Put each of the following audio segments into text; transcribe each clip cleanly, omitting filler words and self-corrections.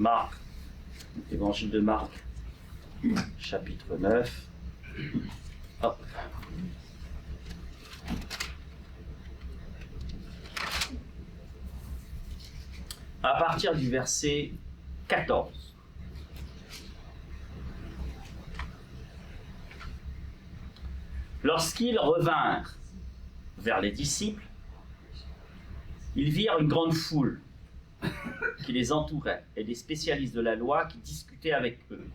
Marc, évangile de Marc, chapitre 9. Hop. À partir du verset 14. Lorsqu'ils revinrent vers les disciples, ils virent une grande foule qui les entourait et des spécialistes de la loi qui discutaient avec eux.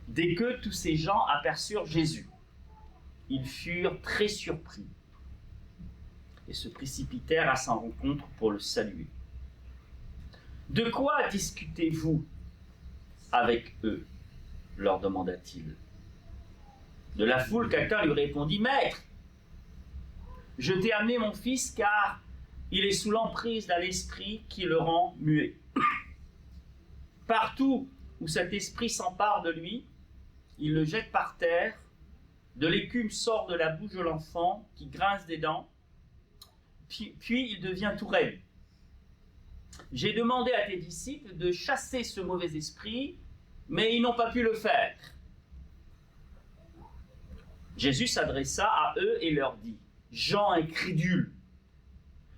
Dès que tous ces gens aperçurent Jésus, ils furent très surpris et se précipitèrent à sa rencontre pour le saluer. « De quoi discutez-vous avec eux ?» leur demanda-t-il. De la foule, quelqu'un lui répondit « Maître, je t'ai amené mon fils car il est sous l'emprise d'un esprit qui le rend muet. Partout où cet esprit s'empare de lui, il le jette par terre, de l'écume sort de la bouche de l'enfant qui grince des dents, puis il devient tout raide. J'ai demandé à tes disciples de chasser ce mauvais esprit, mais ils n'ont pas pu le faire. » Jésus s'adressa à eux et leur dit, « Gens incrédules,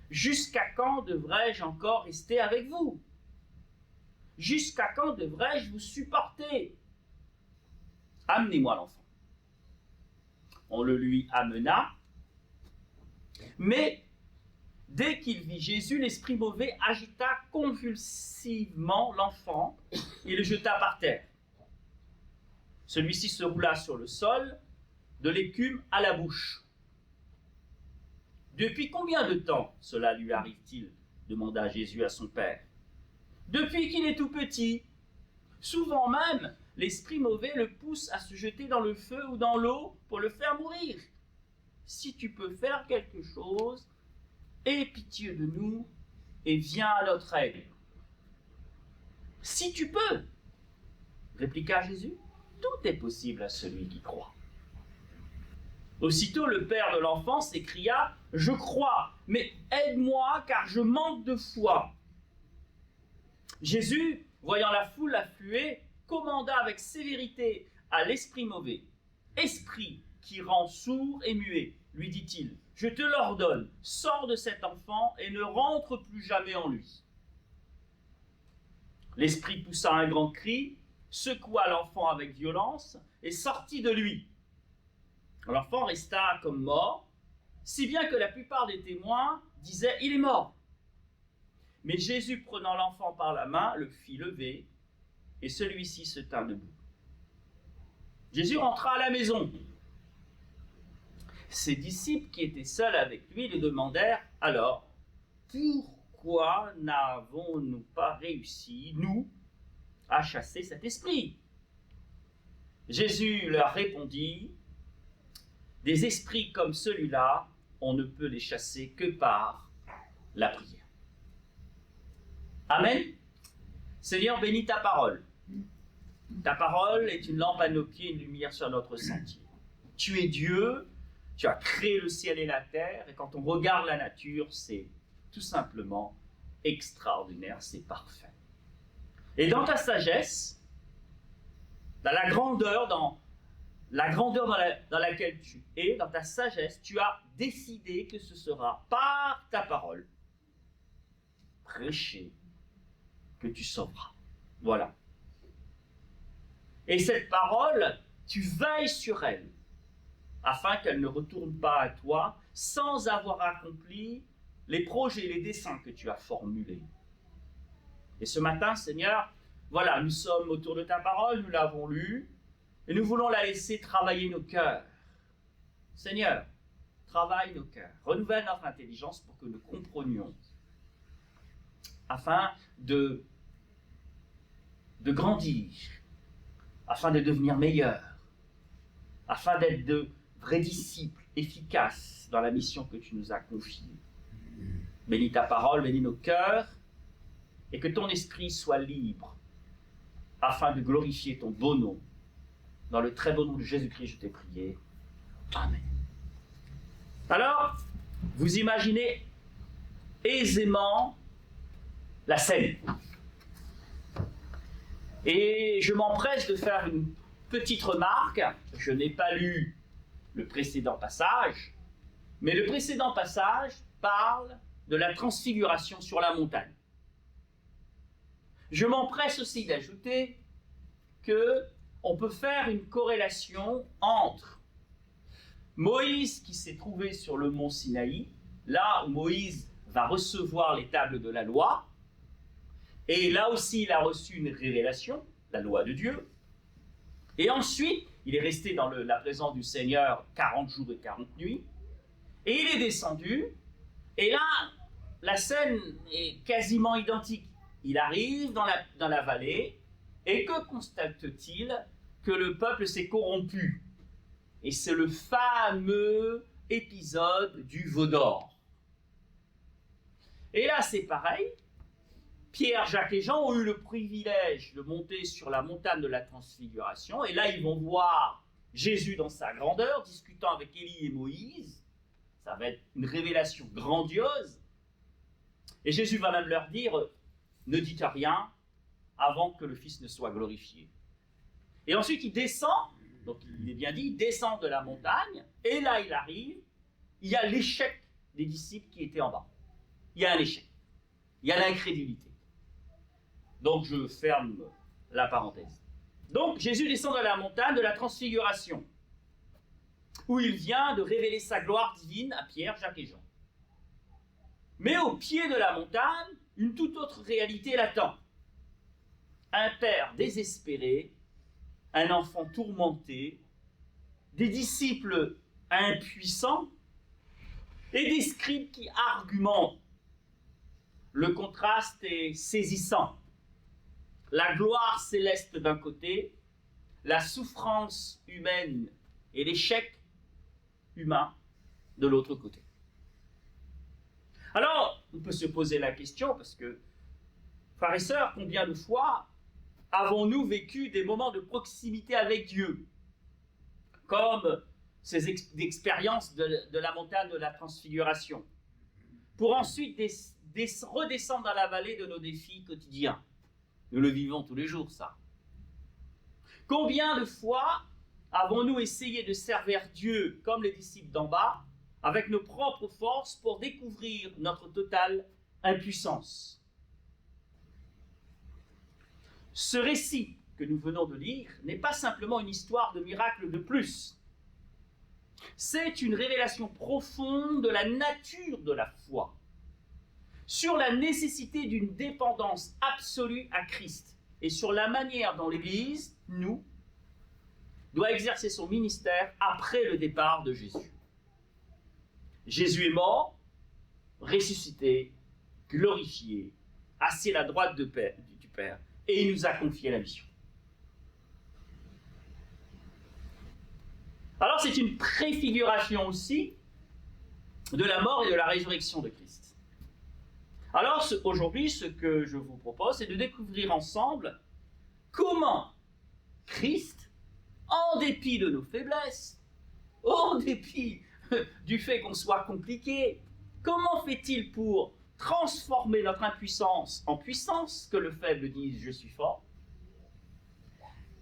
jusqu'à quand devrais-je encore rester avec vous? Jusqu'à quand devrais-je vous supporter? Amenez-moi l'enfant. » On le lui amena, mais dès qu'il vit Jésus, l'esprit mauvais agita convulsivement l'enfant et le jeta par terre. Celui-ci se roula sur le sol, de l'écume à la bouche. « Depuis combien de temps cela lui arrive-t-il » demanda Jésus à son père. « Depuis qu'il est tout petit. Souvent même, l'esprit mauvais le pousse à se jeter dans le feu ou dans l'eau pour le faire mourir. Si tu peux faire quelque chose, aie pitié de nous et viens à notre aide. »« Si tu peux, répliqua Jésus, tout est possible à celui qui croit. » Aussitôt le père de l'enfant s'écria « Je crois, mais aide-moi car je manque de foi. » Jésus, voyant la foule affluer, commanda avec sévérité à l'esprit mauvais. « Esprit qui rend sourd et muet, lui dit-il, je te l'ordonne, sors de cet enfant et ne rentre plus jamais en lui. » L'esprit poussa un grand cri, secoua l'enfant avec violence et sortit de lui. L'enfant resta comme mort, si bien que la plupart des témoins disaient « Il est mort ». Mais Jésus, prenant l'enfant par la main, le fit lever, et celui-ci se tint debout. Jésus rentra à la maison. Ses disciples, qui étaient seuls avec lui, lui demandèrent « Alors, pourquoi n'avons-nous pas réussi, nous, à chasser cet esprit ?» Jésus leur répondit « Des esprits comme celui-là, on ne peut les chasser que par la prière. » Amen. Seigneur, bénis ta parole. Ta parole est une lampe à nos pieds, une lumière sur notre sentier. Tu es Dieu, tu as créé le ciel et la terre, et quand on regarde la nature, c'est tout simplement extraordinaire, c'est parfait. Et dans ta sagesse, dans la grandeur dans laquelle tu es, dans ta sagesse, tu as décidé que ce sera par ta parole, prêchée, que tu sauveras. Voilà. Et cette parole, tu veilles sur elle, afin qu'elle ne retourne pas à toi sans avoir accompli les projets, les desseins que tu as formulés. Et ce matin, Seigneur, voilà, nous sommes autour de ta parole, nous l'avons lue, et nous voulons la laisser travailler nos cœurs. Seigneur, travaille nos cœurs, renouvelle notre intelligence pour que nous comprenions, afin de grandir, afin de devenir meilleurs, afin d'être de vrais disciples efficaces dans la mission que tu nous as confiée. Bénis ta parole, bénis nos cœurs, et que ton esprit soit libre, afin de glorifier ton beau nom. Dans le très beau nom de Jésus-Christ, je t'ai prié. Amen. Alors, vous imaginez aisément la scène. Et je m'empresse de faire une petite remarque. Je n'ai pas lu le précédent passage, mais le précédent passage parle de la transfiguration sur la montagne. Je m'empresse aussi d'ajouter qu'on peut faire une corrélation entre Moïse qui s'est trouvé sur le mont Sinaï, là où Moïse va recevoir les tables de la loi, et là aussi il a reçu une révélation, la loi de Dieu, et ensuite il est resté dans la présence du Seigneur 40 jours et 40 nuits, et il est descendu, et là la scène est quasiment identique. Il arrive dans la vallée, et que constate-t-il? Que le peuple s'est corrompu. Et c'est le fameux épisode du veau d'or. Et là, c'est pareil. Pierre, Jacques et Jean ont eu le privilège de monter sur la montagne de la Transfiguration. Et là, ils vont voir Jésus dans sa grandeur, discutant avec Élie et Moïse. Ça va être une révélation grandiose. Et Jésus va même leur dire, ne dites rien avant que le Fils ne soit glorifié. Et ensuite, il descend. Donc, il est bien dit, il descend de la montagne, et là, il arrive, il y a l'échec des disciples qui étaient en bas. Il y a un échec. Il y a l'incrédulité. Donc, je ferme la parenthèse. Donc, Jésus descend de la montagne de la Transfiguration, où il vient de révéler sa gloire divine à Pierre, Jacques et Jean. Mais au pied de la montagne, une toute autre réalité l'attend. Un père désespéré, un enfant tourmenté, des disciples impuissants et des scribes qui argumentent. Le contraste est saisissant. La gloire céleste d'un côté, la souffrance humaine et l'échec humain de l'autre côté. Alors, on peut se poser la question, parce que, frères et sœurs, combien de fois avons-nous vécu des moments de proximité avec Dieu, comme ces expériences de la montagne de la Transfiguration, pour ensuite redescendre dans la vallée de nos défis quotidiens. Nous le vivons tous les jours, ça. Combien de fois avons-nous essayé de servir Dieu comme les disciples d'en bas, avec nos propres forces pour découvrir notre totale impuissance? Ce récit que nous venons de lire n'est pas simplement une histoire de miracle de plus. C'est une révélation profonde de la nature de la foi, sur la nécessité d'une dépendance absolue à Christ et sur la manière dont l'Église, nous, doit exercer son ministère après le départ de Jésus. Jésus est mort, ressuscité, glorifié, assis à la droite du Père, et il nous a confié la mission. Alors c'est une préfiguration aussi de la mort et de la résurrection de Christ. Alors aujourd'hui, ce que je vous propose, c'est de découvrir ensemble comment Christ, en dépit de nos faiblesses, en dépit du fait qu'on soit compliqué, comment fait-il pour transformer notre impuissance en puissance, que le faible dise « je suis fort »,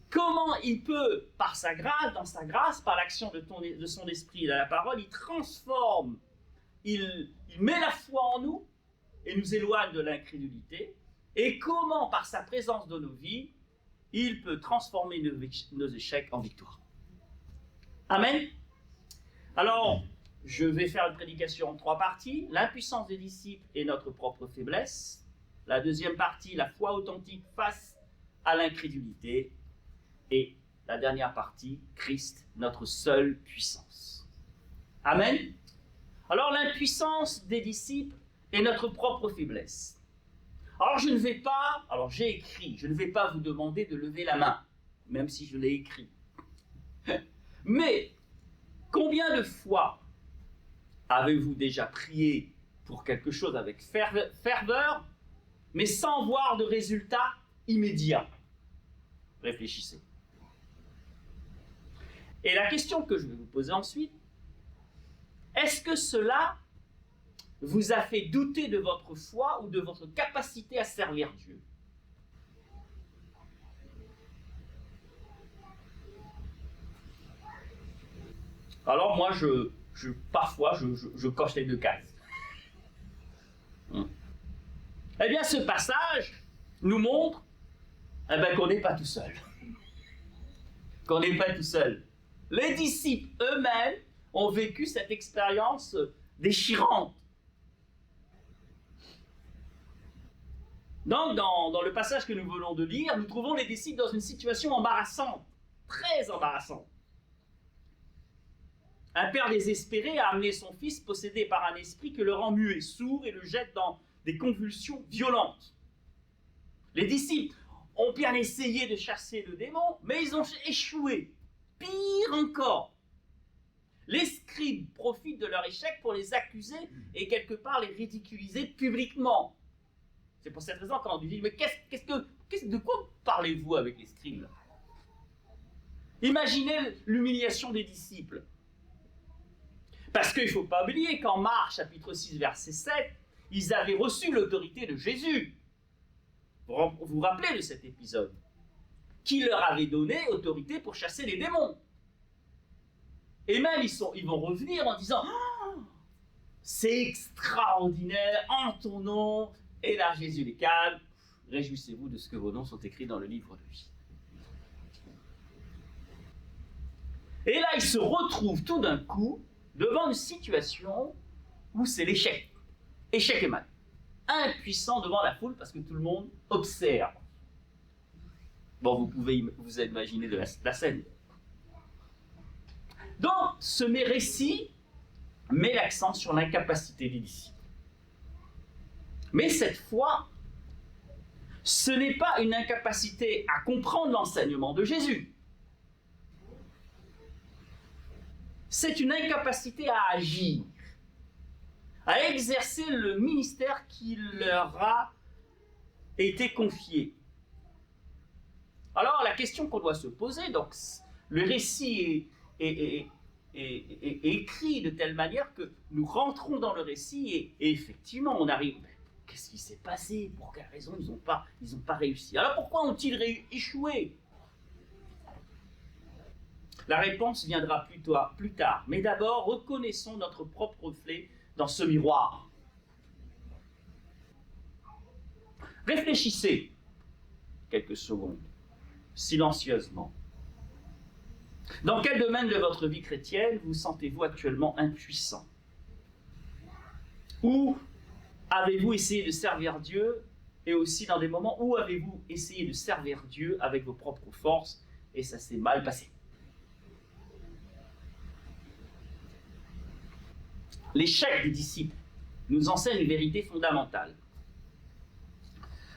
comment il peut, par sa grâce, dans sa grâce, par l'action de son esprit et de la parole, il transforme, il met la foi en nous et nous éloigne de l'incrédulité, et comment, par sa présence dans nos vies, il peut transformer nos échecs en victoire. Amen. Alors, je vais faire une prédication en 3 parties. L'impuissance des disciples et notre propre faiblesse. La deuxième partie, la foi authentique face à l'incrédulité. Et la dernière partie, Christ, notre seule puissance. Amen. Alors, l'impuissance des disciples et notre propre faiblesse. Alors, j'ai écrit, je ne vais pas vous demander de lever la main, même si je l'ai écrit. Mais, combien de fois avez-vous déjà prié pour quelque chose avec ferveur, mais sans voir de résultat immédiat? Réfléchissez. Et la question que je vais vous poser ensuite, est-ce que cela vous a fait douter de votre foi ou de votre capacité à servir Dieu? Alors moi, parfois, je coche les deux cases. Eh bien, ce passage nous montre qu'on n'est pas tout seul. Qu'on n'est pas tout seul. Les disciples eux-mêmes ont vécu cette expérience déchirante. Donc, dans le passage que nous venons de lire, nous trouvons les disciples dans une situation embarrassante, très embarrassante. Un père désespéré a amené son fils possédé par un esprit que le rend muet, sourd et le jette dans des convulsions violentes. Les disciples ont bien essayé de chasser le démon, mais ils ont échoué. Pire encore, les scribes profitent de leur échec pour les accuser et quelque part les ridiculiser publiquement. C'est pour cette raison quand on lui dit « Mais de quoi parlez-vous avec les scribes ?» Imaginez l'humiliation des disciples. Parce qu'il ne faut pas oublier qu'en Marc, chapitre 6, verset 7, ils avaient reçu l'autorité de Jésus. Vous vous rappelez de cet épisode? Qui leur avait donné autorité pour chasser les démons. Et même ils vont revenir en disant oh, c'est extraordinaire, en ton nom. Et là Jésus les calme, réjouissez-vous de ce que vos noms sont écrits dans le livre de vie. Et là ils se retrouvent tout d'un coup devant une situation où c'est l'échec. Échec et mat. Impuissant devant la foule parce que tout le monde observe. Bon, vous pouvez vous imaginer de la scène. Donc, ce récit met l'accent sur l'incapacité des disciples. Mais cette fois, ce n'est pas une incapacité à comprendre l'enseignement de Jésus. C'est une incapacité à agir, à exercer le ministère qui leur a été confié. Alors, la question qu'on doit se poser, donc, le récit est écrit de telle manière que nous rentrons dans le récit et effectivement, on arrive. Qu'est-ce qui s'est passé? Pour quelle raison ils n'ont pas réussi? Alors, pourquoi ont-ils échoué? La réponse viendra plus tard. Mais d'abord, reconnaissons notre propre reflet dans ce miroir. Réfléchissez quelques secondes, silencieusement. Dans quel domaine de votre vie chrétienne vous sentez-vous actuellement impuissant? Où avez-vous essayé de servir Dieu? Et aussi dans des moments où avez-vous essayé de servir Dieu avec vos propres forces et ça s'est mal passé? L'échec des disciples nous enseigne une vérité fondamentale.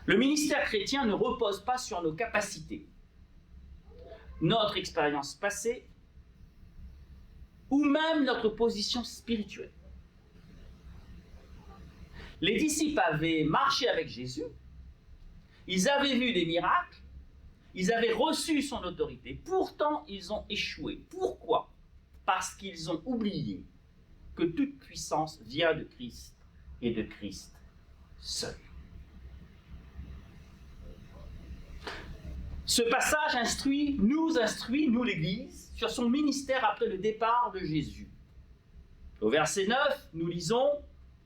Le ministère chrétien ne repose pas sur nos capacités, notre expérience passée ou même notre position spirituelle. Les disciples avaient marché avec Jésus, ils avaient vu des miracles, ils avaient reçu son autorité, pourtant ils ont échoué. Pourquoi? Parce qu'ils ont oublié que toute puissance vient de Christ et de Christ seul. Ce passage nous instruit, l'Église, sur son ministère après le départ de Jésus. Au verset 9, nous lisons,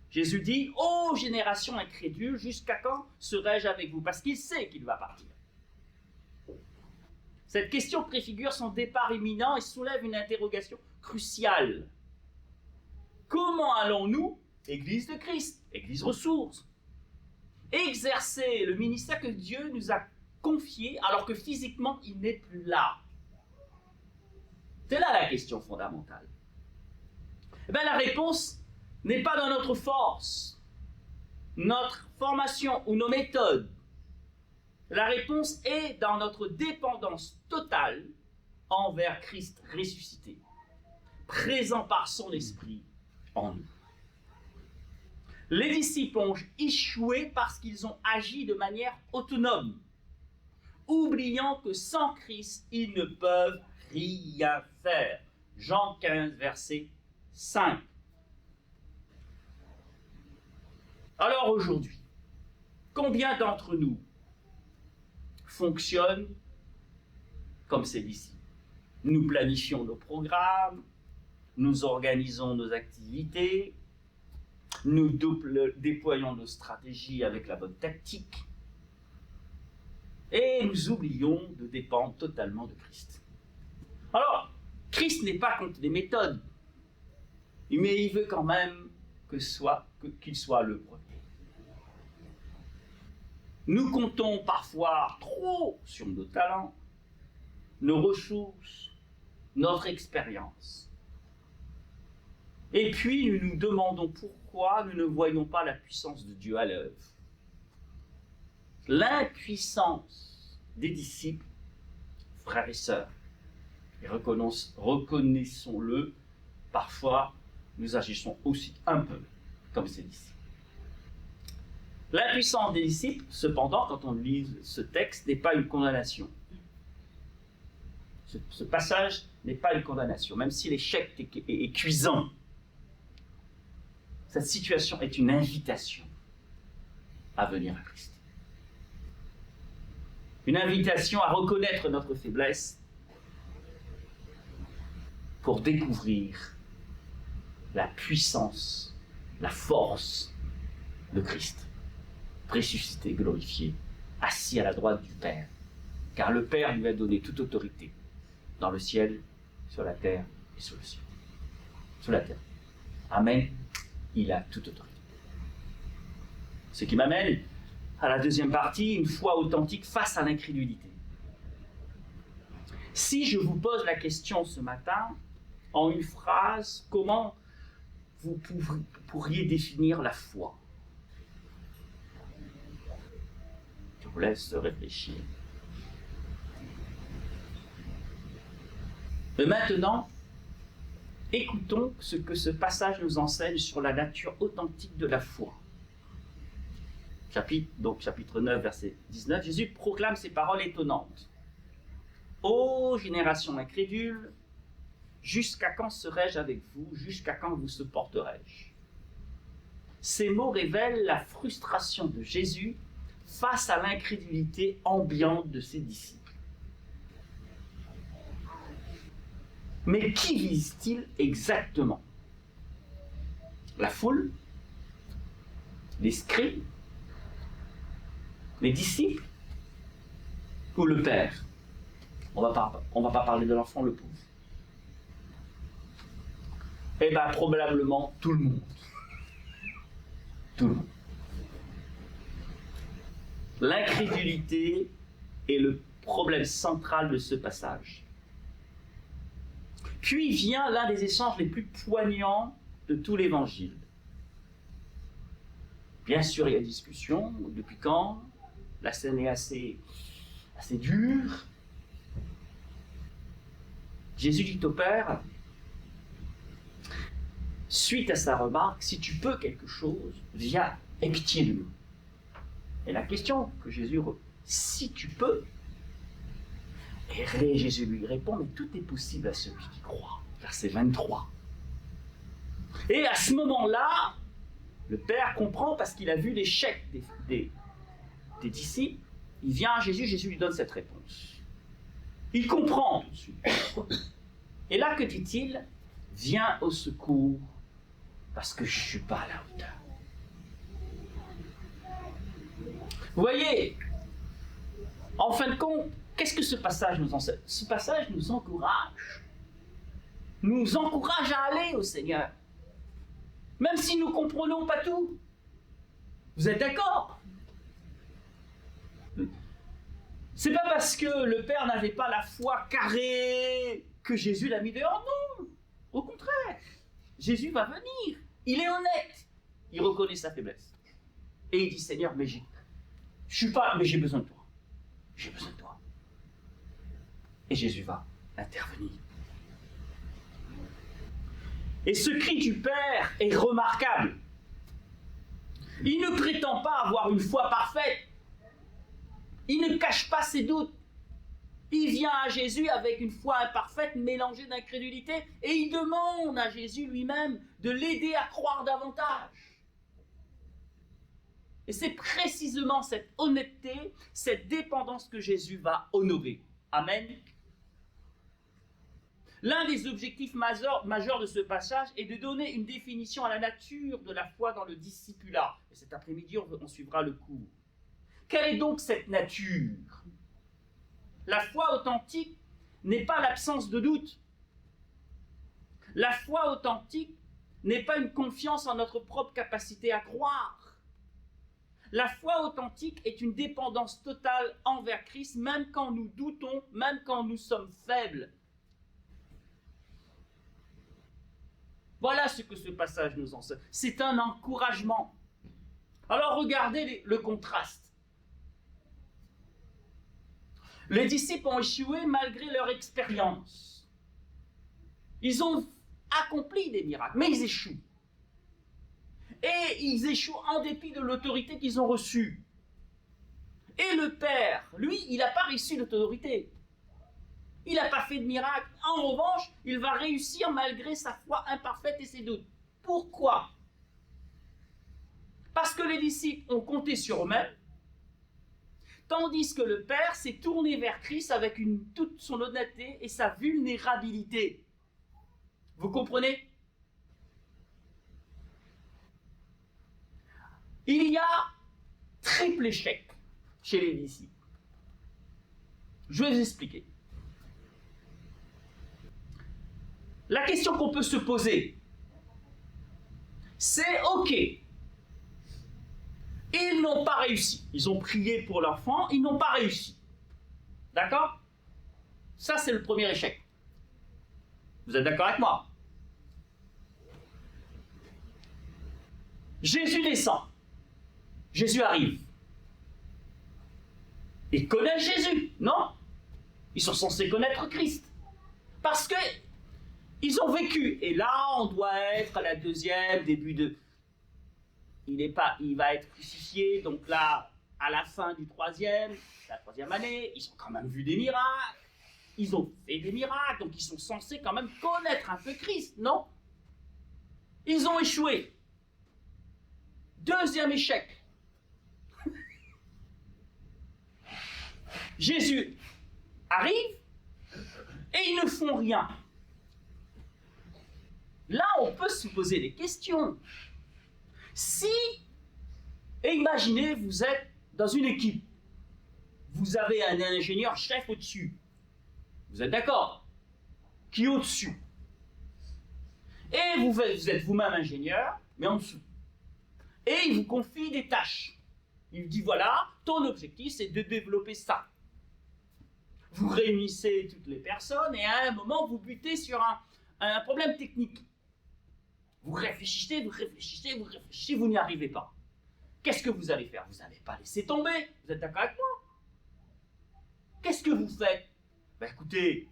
Jésus dit « Ô génération incrédule, jusqu'à quand serai-je avec vous ?» Parce qu'il sait qu'il va partir. Cette question préfigure son départ imminent et soulève une interrogation cruciale. Comment allons-nous, Église de Christ, Église ressource, exercer le ministère que Dieu nous a confié alors que physiquement il n'est plus là? C'est là la question fondamentale. Eh bien, la réponse n'est pas dans notre force, notre formation ou nos méthodes. La réponse est dans notre dépendance totale envers Christ ressuscité, présent par son esprit en nous. Les disciples ont échoué parce qu'ils ont agi de manière autonome, oubliant que sans Christ, ils ne peuvent rien faire. Jean 15, verset 5. Alors aujourd'hui, combien d'entre nous fonctionnent comme ces disciples? Nous planifions nos programmes, nous organisons nos activités, nous déployons nos stratégies avec la bonne tactique, et nous oublions de dépendre totalement de Christ. Alors, Christ n'est pas contre les méthodes, mais il veut quand même qu'il soit le premier. Nous comptons parfois trop sur nos talents, nos ressources, notre expérience. Et puis nous nous demandons pourquoi nous ne voyons pas la puissance de Dieu à l'œuvre. L'impuissance des disciples, frères et sœurs, et reconnaissons-le, parfois nous agissons aussi un peu comme ces disciples. L'impuissance des disciples, cependant, quand on lit ce texte, n'est pas une condamnation. Ce passage n'est pas une condamnation, même si l'échec est cuisant. Cette situation est une invitation à venir à Christ. Une invitation à reconnaître notre faiblesse pour découvrir la puissance, la force de Christ, ressuscité, glorifié, assis à la droite du Père, car le Père lui a donné toute autorité dans le ciel, sur la terre et sous le ciel. Sous la terre. Amen. Il a toute autorité. Ce qui m'amène à la deuxième partie, une foi authentique face à l'incrédulité. Si je vous pose la question ce matin, en une phrase, comment vous pourriez définir la foi? Je vous laisse réfléchir. Et maintenant, écoutons ce que ce passage nous enseigne sur la nature authentique de la foi. Chapitre 9, verset 19, Jésus proclame ces paroles étonnantes. « Ô génération incrédule, jusqu'à quand serai-je avec vous? Jusqu'à quand vous supporterai-je » Ces mots révèlent la frustration de Jésus face à l'incrédulité ambiante de ses disciples. Mais qui vise-t-il exactement? La foule? Les scribes? Les disciples? Ou le Père? On va pas parler de l'enfant, le pauvre. Eh bien, probablement tout le monde. Tout le monde. L'incrédulité est le problème central de ce passage. Puis vient l'un des échanges les plus poignants de tout l'évangile. Bien sûr, il y a discussion. Depuis quand? La scène est assez dure. Jésus dit au Père, suite à sa remarque, si tu peux quelque chose, viens, aie pitié de nous. Et la question que Jésus si tu peux, et Jésus lui répond, mais tout est possible à celui qui croit. Verset 23. Et à ce moment-là, le Père comprend parce qu'il a vu l'échec des disciples. Il vient à Jésus, Jésus lui donne cette réponse. Il comprend tout de suite. Et là, que dit-il? Viens au secours parce que je ne suis pas à la hauteur. Vous voyez, en fin de compte, qu'est-ce que ce passage nous enseigne? Ce passage nous encourage à aller au Seigneur, même si nous ne comprenons pas tout. Vous êtes d'accord? C'est pas parce que le Père n'avait pas la foi carrée que Jésus l'a mis dehors, non. Au contraire, Jésus va venir. Il est honnête. Il reconnaît sa faiblesse. Et il dit, Seigneur, mais je suis pas, mais j'ai besoin de toi. J'ai besoin de toi. Et Jésus va intervenir. Et ce cri du Père est remarquable. Il ne prétend pas avoir une foi parfaite. Il ne cache pas ses doutes. Il vient à Jésus avec une foi imparfaite mélangée d'incrédulité et il demande à Jésus lui-même de l'aider à croire davantage. Et c'est précisément cette honnêteté, cette dépendance que Jésus va honorer. Amen. L'un des objectifs majeurs de ce passage est de donner une définition à la nature de la foi dans le discipulat. Et cet après-midi, on suivra le cours. Quelle est donc cette nature? La foi authentique n'est pas l'absence de doute. La foi authentique n'est pas une confiance en notre propre capacité à croire. La foi authentique est une dépendance totale envers Christ, même quand nous doutons, même quand nous sommes faibles. Voilà ce que ce passage nous enseigne. C'est un encouragement. Alors regardez le contraste. Les disciples ont échoué malgré leur expérience. Ils ont accompli des miracles, mais ils échouent. Et ils échouent en dépit de l'autorité qu'ils ont reçue. Et le Père, lui, il n'a pas reçu l'autorité. Il n'a pas fait de miracle. En revanche, il va réussir malgré sa foi imparfaite et ses doutes. Pourquoi? Parce que les disciples ont compté sur eux-mêmes, tandis que le Père s'est tourné vers Christ avec toute son honnêteté et sa vulnérabilité. Vous comprenez? Il y a triple échec chez les disciples. Je vais vous expliquer. La question qu'on peut se poser, c'est ok, ils n'ont pas réussi. Ils ont prié pour l'enfant, ils n'ont pas réussi. D'accord? Ça, c'est le premier échec. Vous êtes d'accord avec moi? Jésus descend. Jésus arrive. Ils connaissent Jésus, non? Ils sont censés connaître Christ. Parce que ils ont vécu. Et là, on doit être à la deuxième, début de... Il va être crucifié, donc là, à la fin du la troisième année, ils ont quand même vu des miracles. Ils ont fait des miracles, donc ils sont censés quand même connaître un peu Christ, non? Ils ont échoué. Deuxième échec. Jésus arrive et ils ne font rien. Là, on peut se poser des questions. Si, et imaginez, vous êtes dans une équipe, vous avez un ingénieur chef au-dessus. Vous êtes d'accord? Qui est au-dessus. Et vous êtes vous-même ingénieur, mais en dessous. Et il vous confie des tâches. Il vous dit, voilà, ton objectif, c'est de développer ça. Vous réunissez toutes les personnes et à un moment, vous butez sur un problème technique. Vous réfléchissez, vous n'y arrivez pas. Qu'est-ce que vous allez faire? Vous n'allez pas laisser tomber. Vous êtes d'accord avec moi? Qu'est-ce que vous faites? Ben écoutez,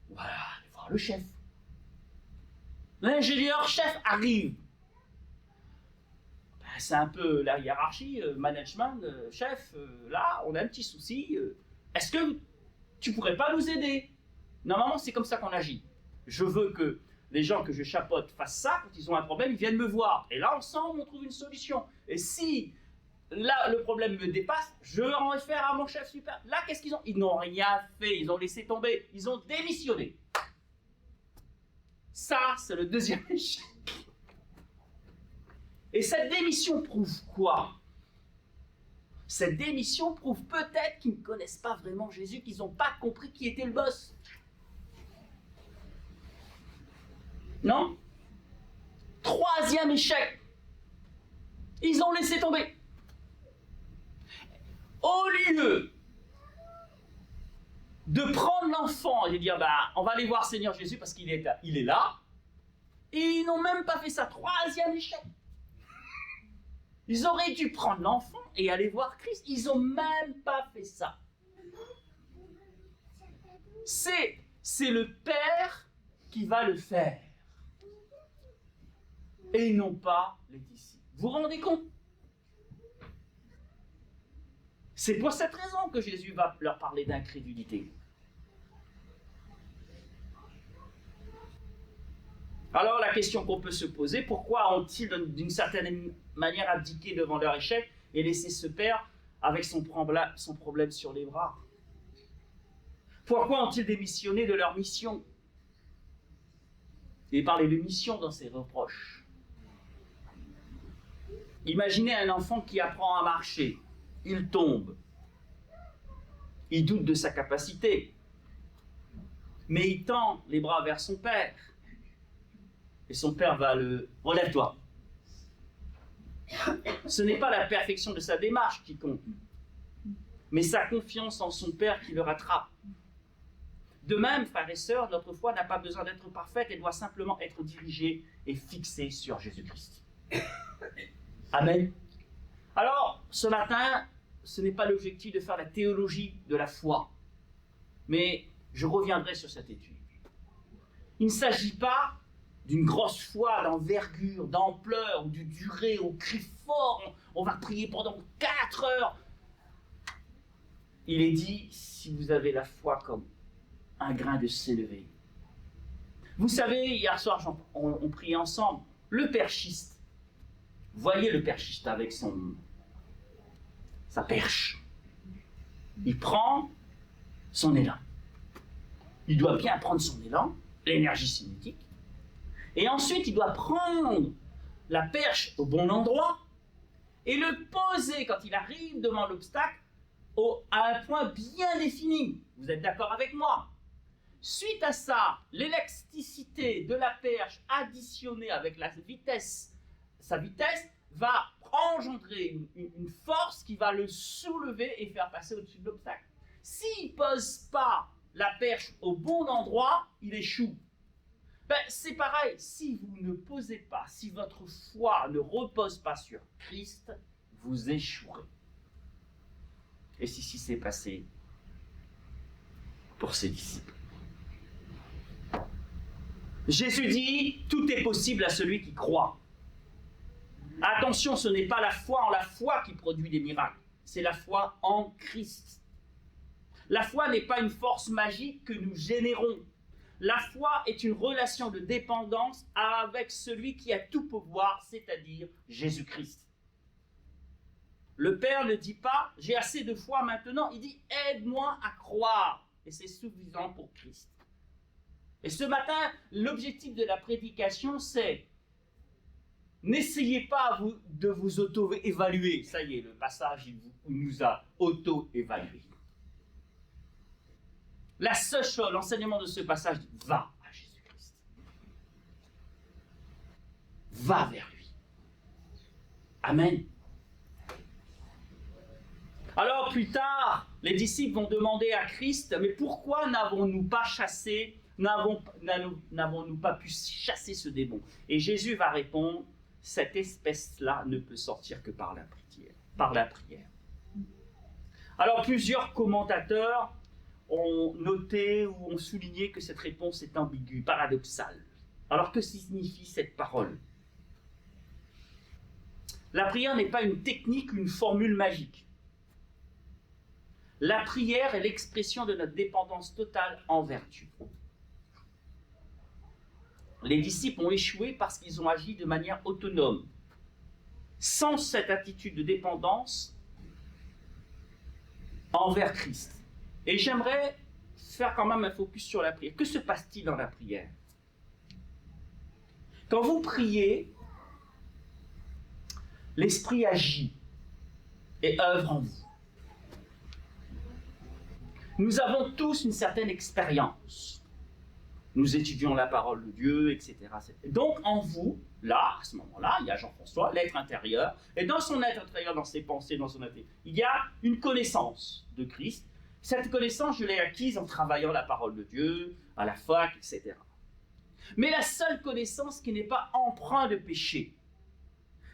voilà, allez voir le chef. L'ingénieur-chef arrive. Ben, c'est un peu la hiérarchie, management, chef, là, on a un petit souci. Est-ce que tu pourrais pas nous aider? Normalement, c'est comme ça qu'on agit. Je veux que les gens que je chapeaute fassent ça, quand ils ont un problème, ils viennent me voir. Et là, ensemble, on trouve une solution. Et si là, le problème me dépasse, je en réfère à mon chef super. Là, qu'est-ce qu'ils ont? Ils n'ont rien fait, ils ont laissé tomber, ils ont démissionné. Ça, c'est le deuxième échec. Et cette démission prouve quoi? Cette démission prouve peut-être qu'ils ne connaissent pas vraiment Jésus, qu'ils n'ont pas compris qui était le boss. Non? Troisième échec. Ils ont laissé tomber. Au lieu de prendre l'enfant et de dire, bah, on va aller voir Seigneur Jésus parce qu'il est là, et ils n'ont même pas fait ça. Troisième échec. Ils auraient dû prendre l'enfant et aller voir Christ. Ils n'ont même pas fait ça. C'est le Père qui va le faire. Et non pas les disciples. Vous vous rendez compte? C'est pour cette raison que Jésus va leur parler d'incrédulité. Alors la question qu'on peut se poser, pourquoi ont-ils d'une certaine manière abdiqué devant leur échec et laissé ce père avec son problème sur les bras? Pourquoi ont-ils démissionné de leur mission? Il parlait de mission dans ses reproches. Imaginez un enfant qui apprend à marcher. Il tombe. Il doute de sa capacité. Mais il tend les bras vers son père. Et son père va le... Relève-toi. Ce n'est pas la perfection de sa démarche qui compte, mais sa confiance en son père qui le rattrape. De même, frères et sœurs, notre foi n'a pas besoin d'être parfaite, elle doit simplement être dirigée et fixée sur Jésus-Christ. Amen. Alors, ce matin, ce n'est pas l'objectif de faire la théologie de la foi, mais je reviendrai sur cette étude. Il ne s'agit pas d'une grosse foi, d'envergure, d'ampleur, ou de durée, au cri fort, on va prier pendant 4 heures. Il est dit, si vous avez la foi comme un grain de sénévé. Vous savez, hier soir, on priait ensemble, le perchiste. Vous voyez le perchiste avec sa perche. Il prend son élan. Il doit bien prendre son élan, l'énergie cinétique. Et ensuite, il doit prendre la perche au bon endroit et le poser quand il arrive devant l'obstacle à un point bien défini. Vous êtes d'accord avec moi? Suite à ça, l'élasticité de la perche additionnée avec sa vitesse, va engendrer une force qui va le soulever et faire passer au-dessus de l'obstacle. S'il ne pose pas la perche au bon endroit, il échoue. C'est pareil, si vous ne posez pas, si votre foi ne repose pas sur Christ, vous échouerez. Et c'est ce qui s'est passé pour ses disciples. Jésus dit, tout est possible à celui qui croit. Attention, ce n'est pas la foi en la foi qui produit des miracles, c'est la foi en Christ. La foi n'est pas une force magique que nous générons. La foi est une relation de dépendance avec celui qui a tout pouvoir, c'est-à-dire Jésus-Christ. Le Père ne dit pas « j'ai assez de foi maintenant », il dit « aide-moi à croire » et c'est suffisant pour Christ. Et ce matin, l'objectif de la prédication, c'est n'essayez pas de vous auto-évaluer. Ça y est, le passage il nous a auto-évalués. La seule chose, l'enseignement de ce passage, va à Jésus-Christ. Va vers lui. Amen. Alors plus tard, les disciples vont demander à Christ, mais pourquoi n'avons-nous pas pu chasser ce démon? Et Jésus va répondre, cette espèce-là ne peut sortir que par la prière. Alors plusieurs commentateurs ont noté ou ont souligné que cette réponse est ambiguë, paradoxale. Alors que signifie cette parole? La prière n'est pas une technique, une formule magique. La prière est l'expression de notre dépendance totale envers Dieu. Les disciples ont échoué parce qu'ils ont agi de manière autonome. Sans cette attitude de dépendance envers Christ. Et j'aimerais faire quand même un focus sur la prière. Que se passe-t-il dans la prière? Quand vous priez, l'Esprit agit et œuvre en vous. Nous avons tous une certaine expérience. Nous étudions la parole de Dieu, etc. Donc en vous, là, à ce moment-là, il y a Jean-François, l'être intérieur, et dans son être intérieur, dans ses pensées, dans son intérieur, il y a une connaissance de Christ. Cette connaissance, je l'ai acquise en travaillant la parole de Dieu, à la fac, etc. Mais la seule connaissance qui n'est pas empreinte de péché,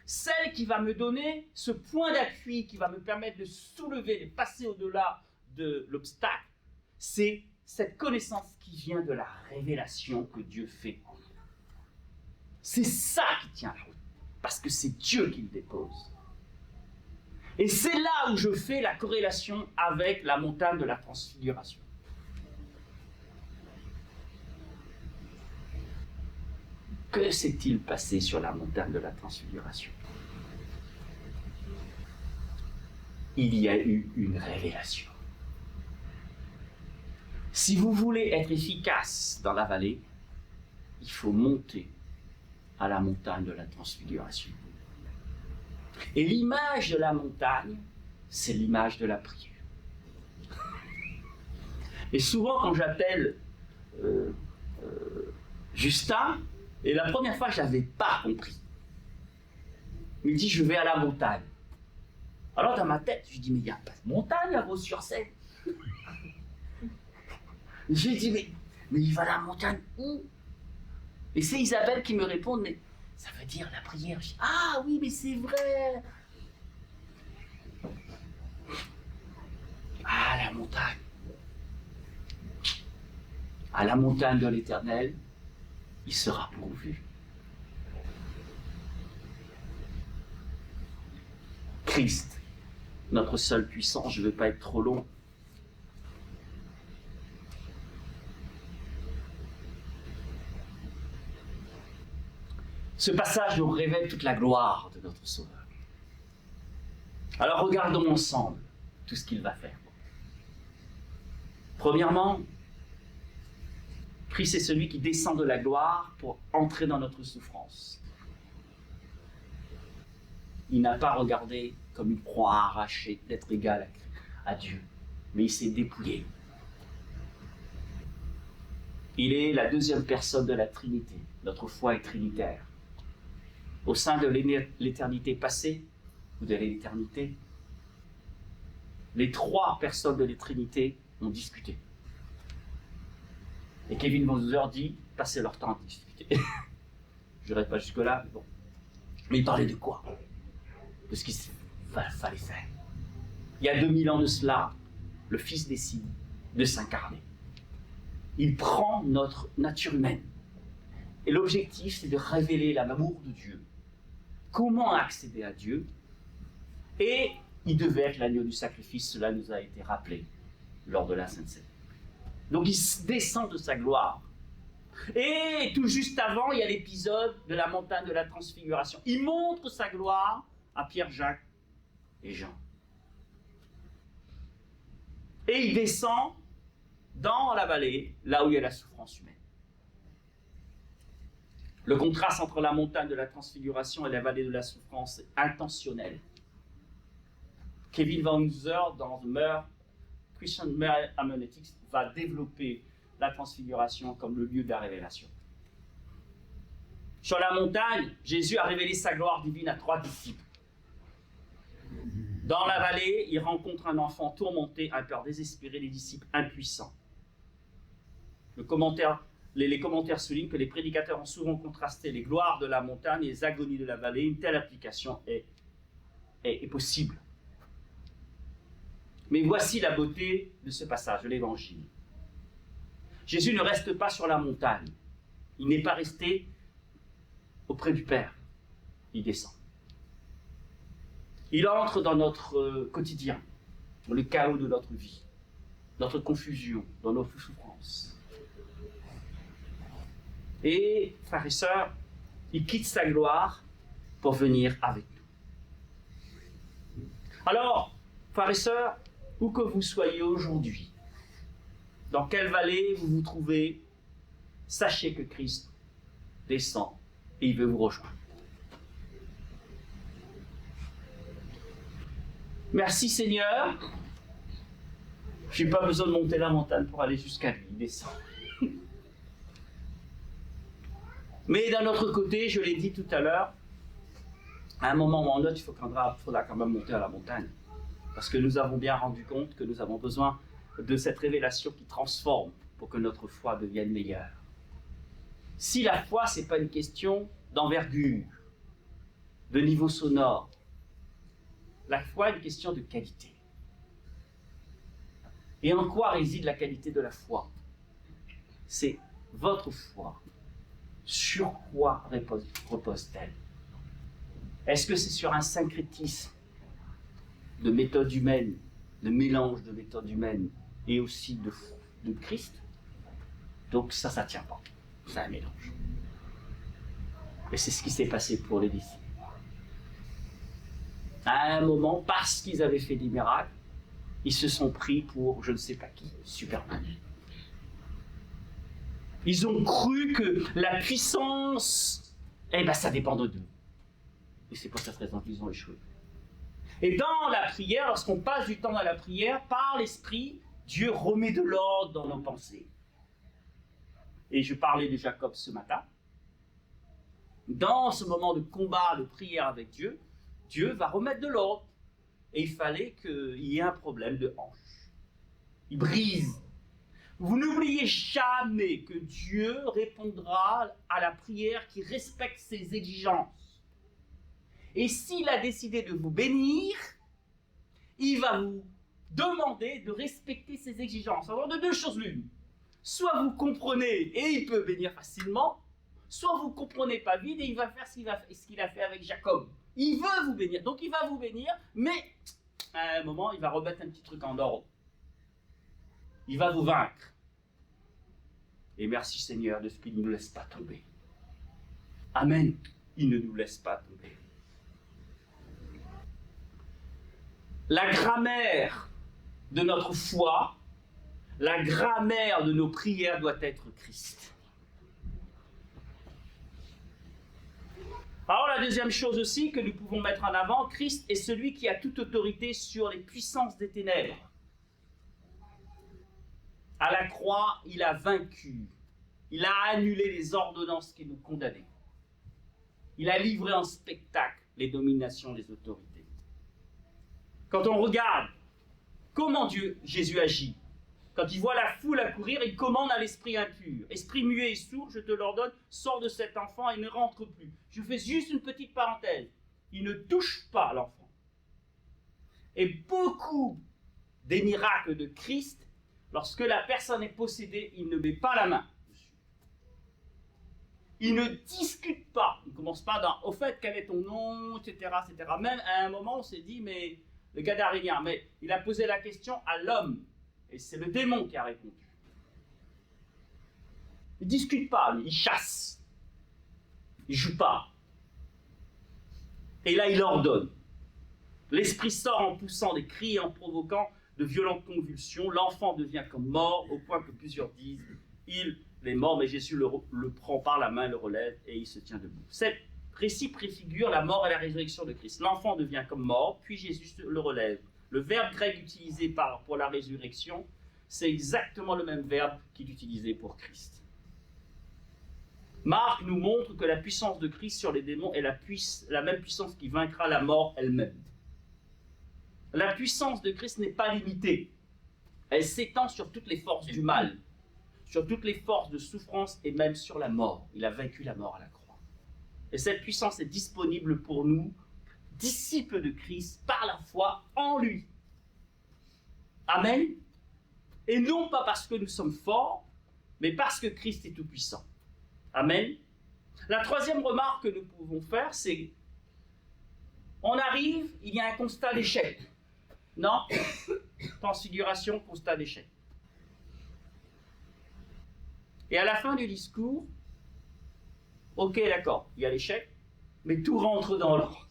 celle qui va me donner ce point d'appui, qui va me permettre de soulever, de passer au-delà de l'obstacle, c'est cette connaissance qui vient de la révélation que Dieu fait. C'est ça qui tient la route, parce que c'est Dieu qui le dépose. Et c'est là où je fais la corrélation avec la montagne de la transfiguration. Que s'est-il passé sur la montagne de la transfiguration? Il y a eu une révélation. Si vous voulez être efficace dans la vallée, il faut monter à la montagne de la transfiguration. Et l'image de la montagne, c'est l'image de la prière. Et souvent, quand j'appelle Justin, et la première fois, je n'avais pas compris. Il me dit, je vais à la montagne. Alors, dans ma tête, je lui dis, mais il n'y a pas de montagne à Vaux-sur-Seine. Je lui dis, mais il va à la montagne où? Et c'est Isabelle qui me répond, mais ça veut dire la prière. Je dis, ah oui, mais c'est vrai. Ah, la montagne. À la montagne de l'Éternel, il sera pourvu. Christ, notre seule puissance, je ne veux pas être trop long. Ce passage nous révèle toute la gloire de notre Sauveur. Alors regardons ensemble tout ce qu'il va faire. Premièrement, Christ est celui qui descend de la gloire pour entrer dans notre souffrance. Il n'a pas regardé comme une proie arrachée d'être égal à Dieu, mais il s'est dépouillé. Il est la deuxième personne de la Trinité. Notre foi est trinitaire. Au sein de l'éternité passée ou de l'éternité, les trois personnes de la Trinité ont discuté. Et Kevin Moser dit, passer leur temps à discuter. Je n'irai pas jusque-là, mais bon. Mais il parlait de quoi? De ce qu'il fallait faire. Il y a 2000 ans de cela, le Fils décide de s'incarner. Il prend notre nature humaine. Et l'objectif, c'est de révéler l'amour de Dieu. Comment accéder à Dieu? Et il devait être l'agneau du sacrifice, cela nous a été rappelé lors de la Sainte Seine. Donc il descend de sa gloire. Et tout juste avant, il y a l'épisode de la montagne de la transfiguration. Il montre sa gloire à Pierre, Jacques et Jean. Et il descend dans la vallée, là où il y a la souffrance humaine. Le contraste entre la montagne de la transfiguration et la vallée de la souffrance est intentionnel. Kevin Van Hooser, dans The Christian Hermeneutics, va développer la transfiguration comme le lieu de la révélation. Sur la montagne, Jésus a révélé sa gloire divine à 3 disciples. Dans la vallée, il rencontre un enfant tourmenté, un père désespéré, les disciples impuissants. Les commentaires soulignent que les prédicateurs ont souvent contrasté les gloires de la montagne et les agonies de la vallée. Une telle application est possible. Mais voici la beauté de ce passage de l'Évangile. Jésus ne reste pas sur la montagne. Il n'est pas resté auprès du Père. Il descend. Il entre dans notre quotidien, dans le chaos de notre vie, notre confusion, dans nos souffrances. Et, frères et sœurs, il quitte sa gloire pour venir avec nous. Alors, frères et sœurs, où que vous soyez aujourd'hui, dans quelle vallée vous vous trouvez, sachez que Christ descend et il veut vous rejoindre. Merci Seigneur. Je n'ai pas besoin de monter la montagne pour aller jusqu'à lui, il descend. Mais d'un autre côté, je l'ai dit tout à l'heure, à un moment ou à un autre, il faudra quand même monter à la montagne. Parce que nous avons bien rendu compte que nous avons besoin de cette révélation qui transforme pour que notre foi devienne meilleure. Si la foi, ce n'est pas une question d'envergure, de niveau sonore, la foi est une question de qualité. Et en quoi réside la qualité de la foi? C'est votre foi. Sur quoi repose-t-elle? Est-ce que c'est sur un syncrétisme de méthode humaine, de mélange de méthode humaine et aussi de Christ? Donc ça ne tient pas. C'est un mélange. Et c'est ce qui s'est passé pour les disciples. À un moment, parce qu'ils avaient fait des miracles, ils se sont pris pour je ne sais pas qui, Superman. Ils ont cru que la puissance, ça dépend d'eux. Et c'est pour cette raison qu'ils ont échoué. Et dans la prière, lorsqu'on passe du temps dans la prière, par l'Esprit, Dieu remet de l'ordre dans nos pensées. Et je parlais de Jacob ce matin. Dans ce moment de combat, de prière avec Dieu, Dieu va remettre de l'ordre. Et il fallait qu'il y ait un problème de hanche. Il brise. Vous n'oubliez jamais que Dieu répondra à la prière qui respecte ses exigences. Et s'il a décidé de vous bénir, il va vous demander de respecter ses exigences. Alors de deux choses l'une. Soit vous comprenez et il peut bénir facilement, soit vous ne comprenez pas vite et il va faire ce qu'il a fait avec Jacob. Il veut vous bénir, donc il va vous bénir, mais à un moment, il va remettre un petit truc en ordre. Il va vous vaincre. Et merci Seigneur de ce qu'il ne nous laisse pas tomber. Amen. Il ne nous laisse pas tomber. La grammaire de notre foi, la grammaire de nos prières doit être Christ. Alors la deuxième chose aussi que nous pouvons mettre en avant, Christ est celui qui a toute autorité sur les puissances des ténèbres. À la croix, il a vaincu. Il a annulé les ordonnances qui nous condamnaient. Il a livré en spectacle les dominations des autorités. Quand on regarde comment Jésus agit, quand il voit la foule accourir, il commande à l'esprit impur. Esprit muet et sourd, je te l'ordonne, sors de cet enfant et ne rentre plus. Je fais juste une petite parenthèse. Il ne touche pas l'enfant. Et beaucoup des miracles de Christ, lorsque la personne est possédée, il ne met pas la main dessus. Il ne discute pas. Il ne commence pas au fait, quel est ton nom, etc., etc. Même à un moment, on s'est dit, mais le Gadarénien, mais il a posé la question à l'homme. Et c'est le démon qui a répondu. Il ne discute pas, lui, il chasse. Il ne joue pas. Et là, il ordonne. L'esprit sort en poussant des cris et en provoquant de violentes convulsions. L'enfant devient comme mort, au point que plusieurs disent il est mort, mais Jésus le prend par la main, le relève et il se tient debout. Cet récit préfigure la mort et la résurrection de Christ. L'enfant devient comme mort, puis Jésus le relève. Le verbe grec utilisé pour la résurrection, c'est exactement le même verbe qu'il est utilisé pour Christ. Marc nous montre que la puissance de Christ sur les démons est la même puissance qui vaincra la mort elle-même. La puissance de Christ n'est pas limitée. Elle s'étend sur toutes les forces du mal, sur toutes les forces de souffrance et même sur la mort. Il a vaincu la mort à la croix. Et cette puissance est disponible pour nous, disciples de Christ, par la foi en lui. Amen. Et non pas parce que nous sommes forts, mais parce que Christ est tout-puissant. Amen. La troisième remarque que nous pouvons faire, c'est on arrive, il y a un constat d'échec. Non? Transfiguration, constat d'échec. Et à la fin du discours, ok, d'accord, il y a l'échec, mais tout rentre dans l'ordre.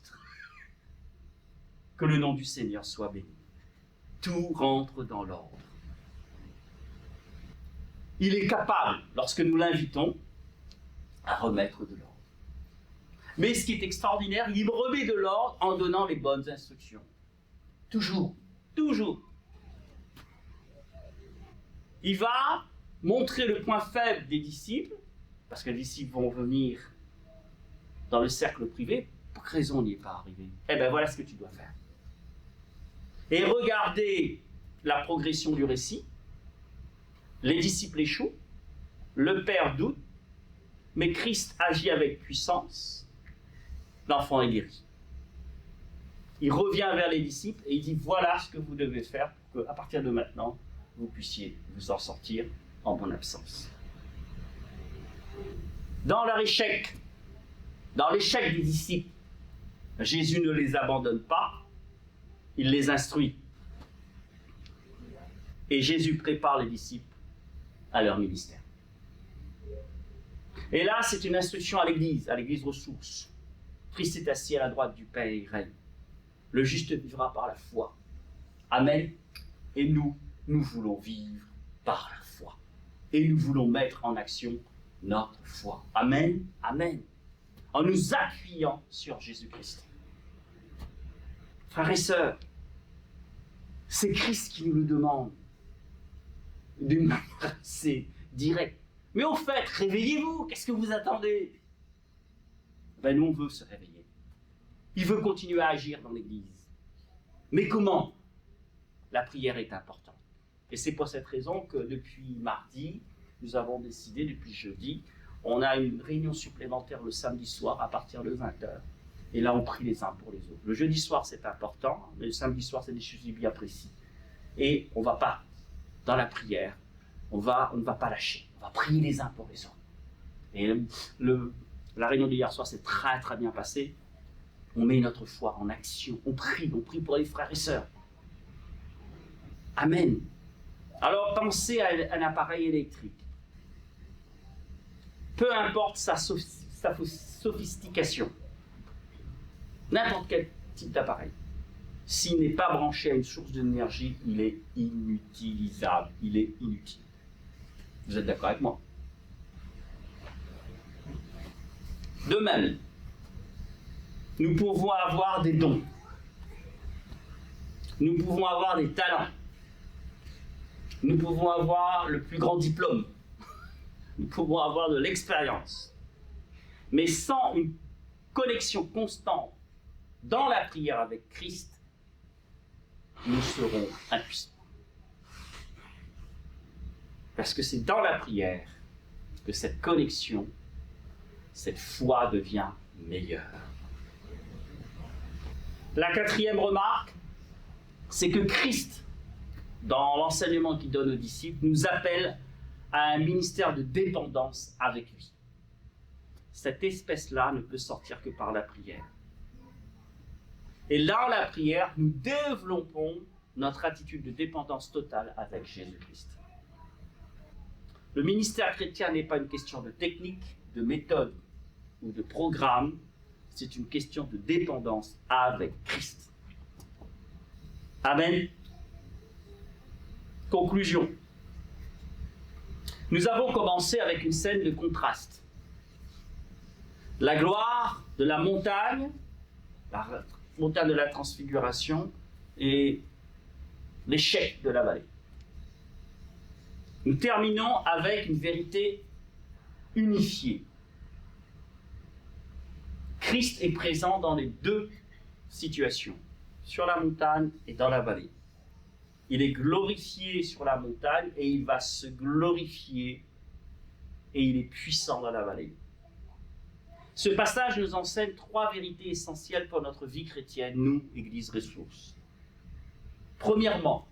Que le nom du Seigneur soit béni. Tout rentre dans l'ordre. Il est capable, lorsque nous l'invitons, à remettre de l'ordre. Mais ce qui est extraordinaire, il remet de l'ordre en donnant les bonnes instructions. Toujours, toujours. Il va montrer le point faible des disciples, parce que les disciples vont venir dans le cercle privé. Pour quelle raison on n'y est pas arrivé? Eh bien, voilà ce que tu dois faire. Et regardez la progression du récit. Les disciples échouent, le Père doute, mais Christ agit avec puissance. L'enfant est guéri. Il revient vers les disciples et il dit voilà ce que vous devez faire pour qu'à partir de maintenant, vous puissiez vous en sortir en mon absence. Dans leur échec, dans l'échec des disciples, Jésus ne les abandonne pas, il les instruit. Et Jésus prépare les disciples à leur ministère. Et là, c'est une instruction à l'Église ressource. Christ est assis à la droite du Père et il règne. Le juste vivra par la foi. Amen. Et nous voulons vivre par la foi. et nous voulons mettre en action notre foi. Amen, amen. En nous appuyant sur Jésus-Christ. Frères et sœurs, c'est Christ qui nous le demande d'une manière assez directe. Mais au fait, réveillez-vous, qu'est-ce que vous attendez? Ben nous, on veut se réveiller. Il veut continuer à agir dans l'Église. Mais comment? La prière est importante. Et c'est pour cette raison que depuis mardi, nous avons décidé, depuis jeudi, on a une réunion supplémentaire le samedi soir à partir de 20h. Et là, on prie les uns pour les autres. Le jeudi soir, c'est important, mais le samedi soir, c'est des sujets bien précis. Et on ne va pas dans la prière, on ne va pas lâcher. On va prier les uns pour les autres. Et la réunion d'hier soir s'est très très bien passée. On met notre foi en action. On prie pour les frères et sœurs. Amen. Alors pensez à un appareil électrique. Peu importe sa sophistication, n'importe quel type d'appareil, s'il n'est pas branché à une source d'énergie, il est inutilisable, il est inutile. Vous êtes d'accord avec moi? De même, nous pouvons avoir des dons, nous pouvons avoir des talents, nous pouvons avoir le plus grand diplôme, nous pouvons avoir de l'expérience. Mais sans une connexion constante dans la prière avec Christ, nous serons impuissants. Parce que c'est dans la prière que cette connexion, cette foi devient meilleure. La quatrième remarque, c'est que Christ, dans l'enseignement qu'il donne aux disciples, nous appelle à un ministère de dépendance avec lui. Cette espèce-là ne peut sortir que par la prière. Et dans la prière, nous développons notre attitude de dépendance totale avec Jésus-Christ. Le ministère chrétien n'est pas une question de technique, de méthode ou de programme, c'est une question de dépendance avec Christ. Amen. Conclusion. Nous avons commencé avec une scène de contraste. La gloire de la montagne de la transfiguration et l'échec de la vallée. Nous terminons avec une vérité unifiée. Christ est présent dans les deux situations, sur la montagne et dans la vallée. Il est glorifié sur la montagne et il va se glorifier et il est puissant dans la vallée. Ce passage nous enseigne trois vérités essentielles pour notre vie chrétienne, nous, Église Ressources. Premièrement,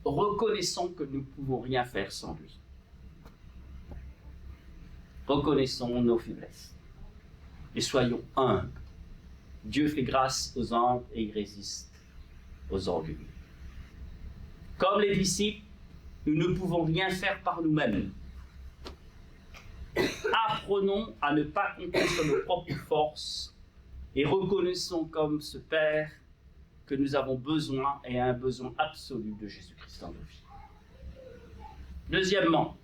reconnaissons que nous ne pouvons rien faire sans lui. Reconnaissons nos faiblesses et soyons humbles. Dieu fait grâce aux humbles et il résiste aux orgueilleux. Comme les disciples, nous ne pouvons rien faire par nous-mêmes. Apprenons à ne pas compter sur nos propres forces et reconnaissons comme ce Père que nous avons besoin et un besoin absolu de Jésus-Christ dans nos vies. Deuxièmement,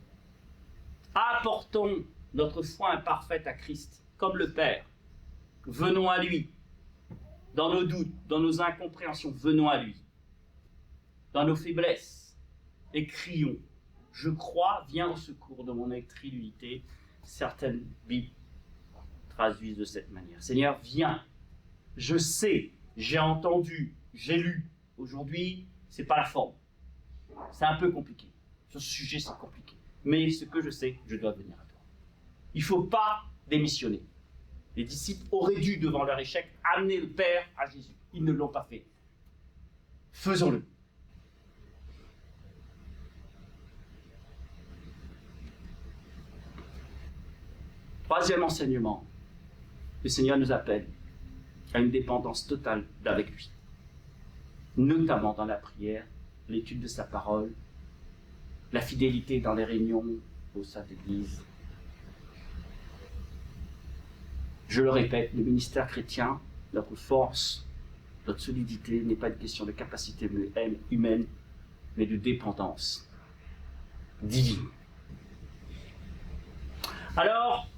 apportons notre foi imparfaite à Christ, comme le Père. Venons à lui. Dans nos doutes, dans nos incompréhensions, venons à lui. Dans nos faiblesses, et crions. Je crois, viens au secours de mon incrédulité. Certaines Bibles traduisent de cette manière. Seigneur, viens. Je sais, j'ai entendu, j'ai lu. Aujourd'hui, c'est pas la forme. C'est un peu compliqué. Sur ce sujet, c'est compliqué. Mais ce que je sais, je dois venir à toi. Il ne faut pas démissionner. Les disciples auraient dû, devant leur échec, amener le Père à Jésus. Ils ne l'ont pas fait. Faisons-le. Troisième enseignement, le Seigneur nous appelle à une dépendance totale avec lui, notamment dans la prière, l'étude de sa parole, la fidélité dans les réunions au sein de l'Église. Je le répète, le ministère chrétien, notre force, notre solidité n'est pas une question de capacité humaine, mais de dépendance. divine. Alors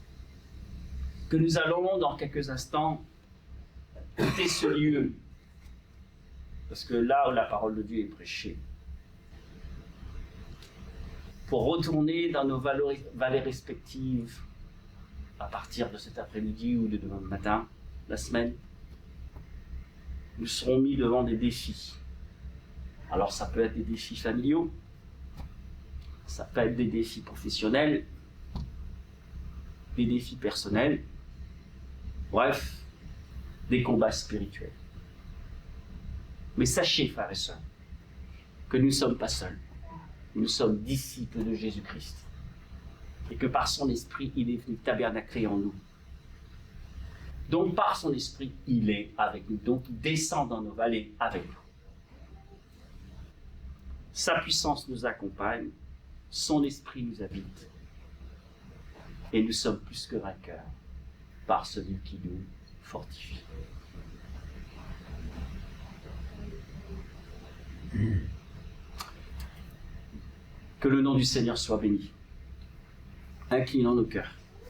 que nous allons dans quelques instants quitter ce lieu, parce que là où la parole de Dieu est prêchée, pour retourner dans nos vallées respectives à partir de cet après-midi ou de demain matin, la semaine, nous serons mis devant des défis. Alors ça peut être des défis familiaux, ça peut être des défis professionnels, des défis personnels, bref, des combats spirituels. Mais sachez, frères et sœurs, que nous ne sommes pas seuls. Nous sommes disciples de Jésus-Christ. Et que par son esprit, il est venu tabernacler en nous. Donc par son esprit, il est avec nous. Donc il descend dans nos vallées avec nous. Sa puissance nous accompagne, son esprit nous habite. Et nous sommes plus que vainqueurs par celui qui nous fortifie. Que le nom du Seigneur soit béni. Inclinons nos cœurs.